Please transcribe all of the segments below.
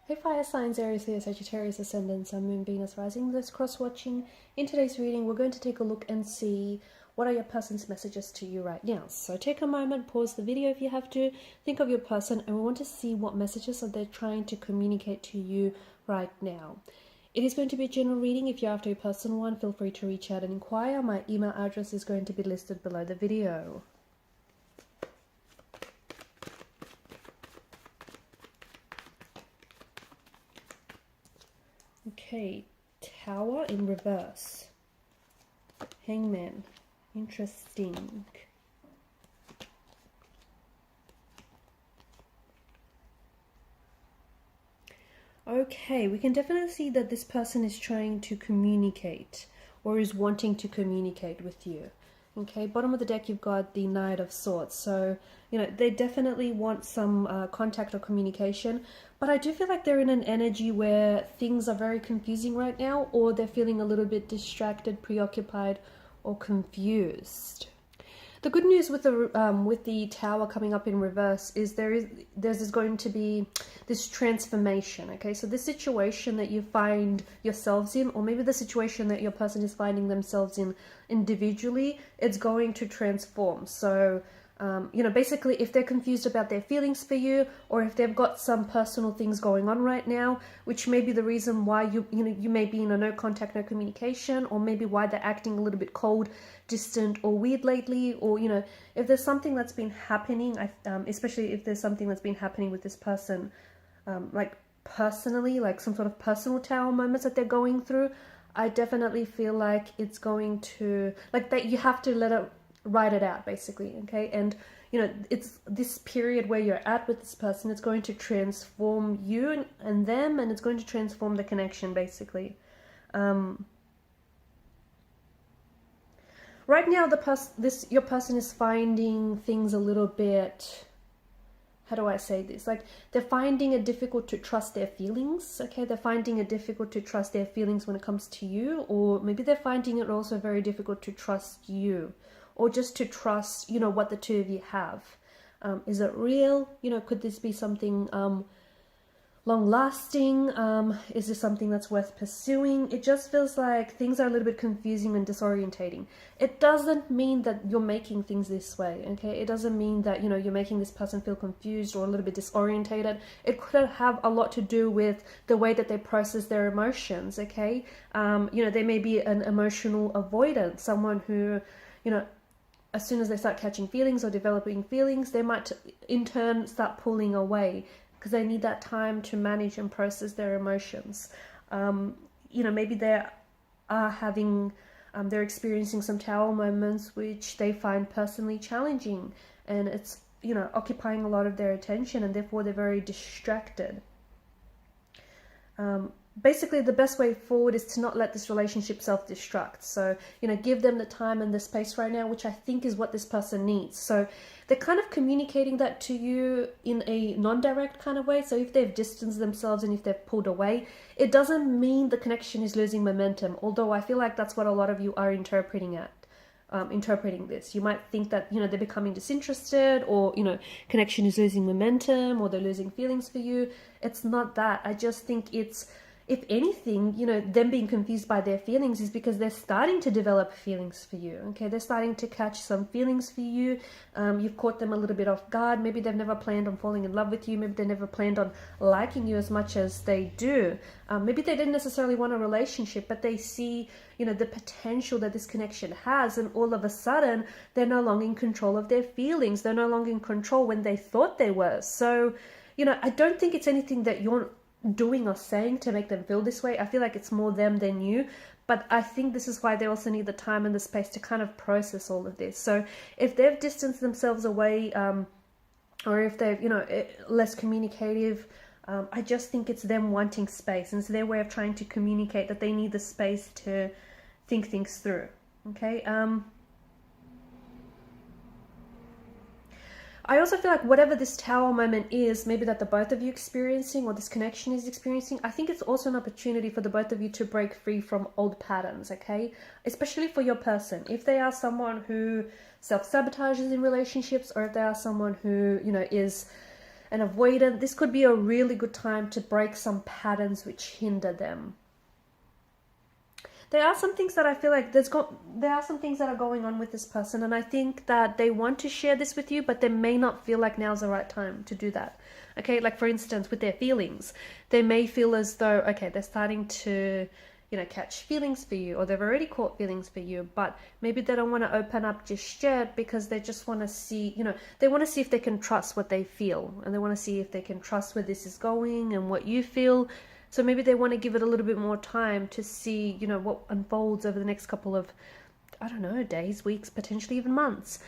Hey fire signs, Aries, Leo, Sagittarius, Ascendant, Sun, Moon, Venus, Rising. This cross-watching. In today's reading, we're going to take a look and see what are your person's messages to you right now. So take a moment, pause the video if you have to, think of your person, and we want to see what messages are they trying to communicate to you right now. It is going to be a general reading. If you're after a personal one, feel free to reach out and inquire. My email address is going to be listed below the video. Okay, Tower in reverse. Hangman. Interesting. Okay, we can definitely see that this person is trying to communicate or is wanting to communicate with you. Okay, bottom of the deck, you've got the Knight of Swords. So, they definitely want some contact or communication. But I do feel like they're in an energy where things are very confusing right now, or they're feeling a little bit distracted, preoccupied, or confused. The good news with the Tower coming up in reverse is there's going to be this transformation. Okay, so this situation that you find yourselves in, or maybe the situation that your person is finding themselves in individually, it's going to transform. So basically, if they're confused about their feelings for you, or if they've got some personal things going on right now, which may be the reason why you may be in a no contact, no communication, or maybe why they're acting a little bit cold, distant, or weird lately, or if there's something that's been happening, especially if there's something that's been happening with this person, like personally, like some sort of personal Tower moments that they're going through, I definitely feel like it's going to, like, that you have to write it out, basically. Okay, and it's this period where you're at with this person, it's going to transform you and them, and it's going to transform the connection, basically. Right now, your person is finding things a little bit, how do I say this? Like, they're finding it difficult to trust their feelings. Okay, they're finding it difficult to trust their feelings when it comes to you, or maybe they're finding it also very difficult to trust you, or just to trust, what the two of you have. Is it real? Could this be something long-lasting? Is this something that's worth pursuing? It just feels like things are a little bit confusing and disorientating. It doesn't mean that you're making things this way, okay? It doesn't mean that, you're making this person feel confused or a little bit disorientated. It could have a lot to do with the way that they process their emotions, okay? They may be an emotional avoidant, someone who, as soon as they start catching feelings or developing feelings, they might in turn start pulling away, because they need that time to manage and process their emotions. Maybe they are having, they're experiencing some Tower moments which they find personally challenging, and it's, occupying a lot of their attention, and therefore they're very distracted. Basically, the best way forward is to not let this relationship self-destruct. So, give them the time and the space right now, which I think is what this person needs. So they're kind of communicating that to you in a non-direct kind of way. So if they've distanced themselves and if they've pulled away, it doesn't mean the connection is losing momentum. Although I feel like that's what a lot of you are interpreting this. You might think that, they're becoming disinterested, or, connection is losing momentum, or they're losing feelings for you. It's not that. I just think it's, if anything, them being confused by their feelings is because they're starting to develop feelings for you. Okay, they're starting to catch some feelings for you. You've caught them a little bit off guard. Maybe they've never planned on falling in love with you. Maybe they never planned on liking you as much as they do. Maybe they didn't necessarily want a relationship, but they see, the potential that this connection has, and all of a sudden, they're no longer in control of their feelings. They're no longer in control when they thought they were. So, I don't think it's anything that you're doing or saying to make them feel this way. I feel like it's more them than you, but I think this is why they also need the time and the space to kind of process all of this. So if they've distanced themselves away, or if they've less communicative, I just think it's them wanting space, and it's their way of trying to communicate that they need the space to think things through. Okay, I also feel like whatever this Tower moment is, maybe that the both of you experiencing, or this connection is experiencing, I think it's also an opportunity for the both of you to break free from old patterns, okay? Especially for your person. If they are someone who self-sabotages in relationships, or if they are someone who, is and avoidant. This could be a really good time to break some patterns which hinder them. There are some things that I feel like there are some things that are going on with this person, and I think that they want to share this with you, but they may not feel like now's the right time to do that. Okay, like for instance, with their feelings, they may feel as though, okay, they're starting to, catch feelings for you, or they've already caught feelings for you, but maybe they don't want to open up just yet because they just want to see, they want to see if they can trust what they feel, and they want to see if they can trust where this is going and what you feel. So maybe they want to give it a little bit more time to see, what unfolds over the next couple of, I don't know, days, weeks, potentially even months.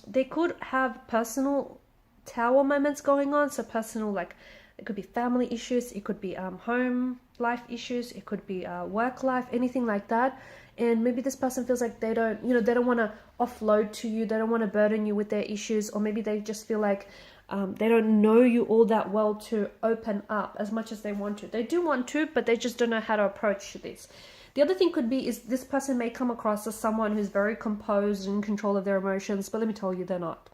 They could have personal tower moments going on. So personal, like it could be family issues, it could be home life issues, it could be work life, anything like that. And maybe this person feels like they don't want to offload to you, they don't want to burden you with their issues, or maybe they just feel like they don't know you all that well to open up as much as they want to. They do want to, but they just don't know how to approach this. The other thing could be is this person may come across as someone who's very composed and in control of their emotions, but let me tell you, they're not.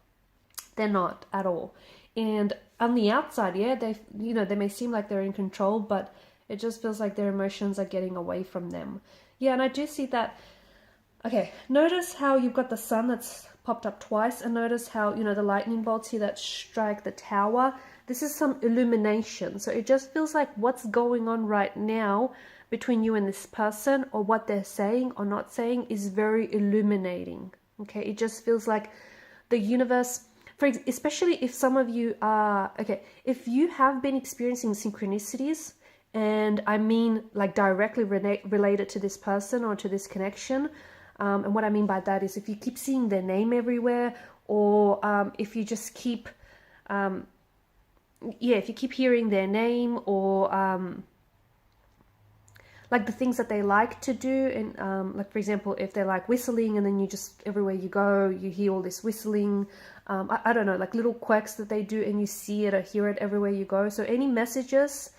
They're not at all. And on the outside, yeah, they may seem like they're in control, but it just feels like their emotions are getting away from them. Yeah, and I do see that. Okay, notice how you've got the sun that's popped up twice, and notice how, the lightning bolts here that strike the tower. This is some illumination. So it just feels like what's going on right now between you and this person, or what they're saying or not saying, is very illuminating. Okay, it just feels like the universe, especially if some of you are, if you have been experiencing synchronicities, and I mean like directly related to this person or to this connection, and what I mean by that is if you keep seeing their name everywhere, or if you just keep, if you keep hearing their name, or like the things that they like to do, and like for example, if they're like whistling, and then you just, everywhere you go, you hear all this whistling, I don't know, like little quirks that they do, and you see it or hear it everywhere you go. So any messages,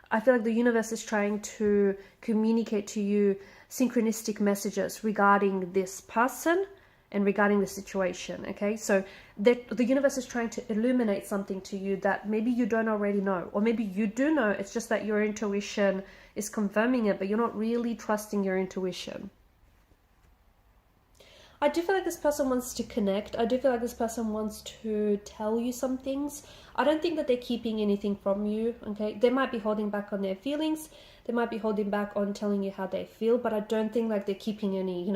I feel like the universe is trying to communicate to you synchronistic messages regarding this person and regarding the situation. Okay, so the universe is trying to illuminate something to you that maybe you don't already know, or maybe you do know, it's just that your intuition is confirming it, but you're not really trusting your intuition. I do feel like this person wants to connect. I do feel like this person wants to tell you some things. I don't think that they're keeping anything from you, okay? They might be holding back on their feelings. They might be holding back on telling you how they feel, but I don't think like they're keeping any,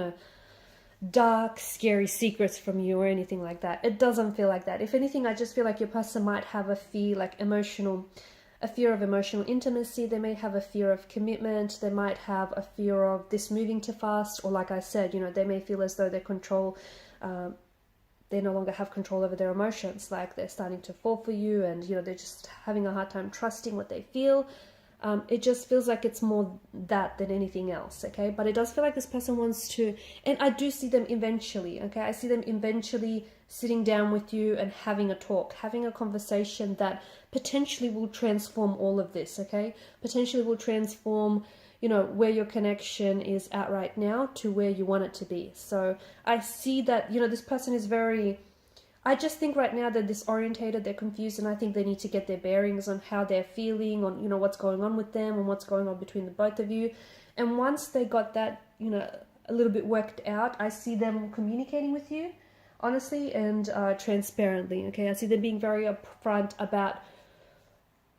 dark, scary secrets from you or anything like that. It doesn't feel like that. If anything, I just feel like your person might have a fear, like a fear of emotional intimacy. They may have a fear of commitment. They might have a fear of this moving too fast, or like I said, they may feel as though they no longer have control over their emotions, like they're starting to fall for you, and they're just having a hard time trusting what they feel. It just feels like it's more that than anything else, okay? But it does feel like this person wants to, and I do see them eventually, okay? I see them eventually sitting down with you and having a talk, having a conversation that potentially will transform all of this, okay? Potentially will transform, where your connection is at right now to where you want it to be. So I see that, this person is very, I just think right now they're disorientated, they're confused, and I think they need to get their bearings on how they're feeling, on, what's going on with them and what's going on between the both of you. And once they got that, a little bit worked out, I see them communicating with you, honestly and transparently, okay? I see them being very upfront about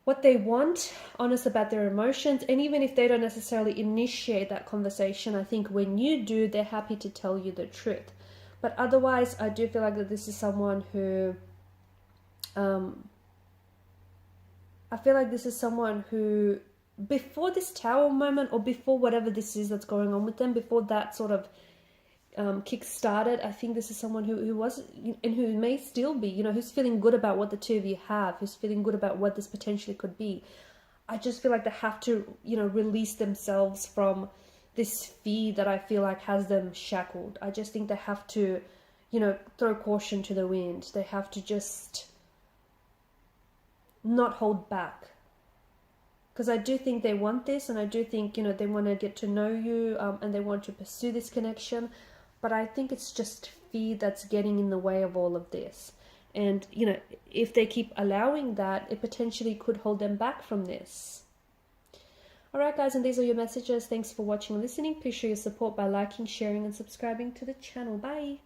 what they want, honest about their emotions, and even if they don't necessarily initiate that conversation, I think when you do, they're happy to tell you the truth. But otherwise, I do feel like that this is someone who, I feel like this is someone who, before this tower moment, or before whatever this is that's going on with them, before that sort of kick-started, I think this is someone who was, and who may still be, who's feeling good about what the two of you have, who's feeling good about what this potentially could be. I just feel like they have to, release themselves from this fear that I feel like has them shackled. I just think they have to, throw caution to the wind. They have to just not hold back. Because I do think they want this, and I do think, they want to get to know you, and they want to pursue this connection. But I think it's just fear that's getting in the way of all of this. And, you know, if they keep allowing that, it potentially could hold them back from this. Alright guys, and these are your messages. Thanks for watching and listening. Please show your support by liking, sharing and subscribing to the channel. Bye!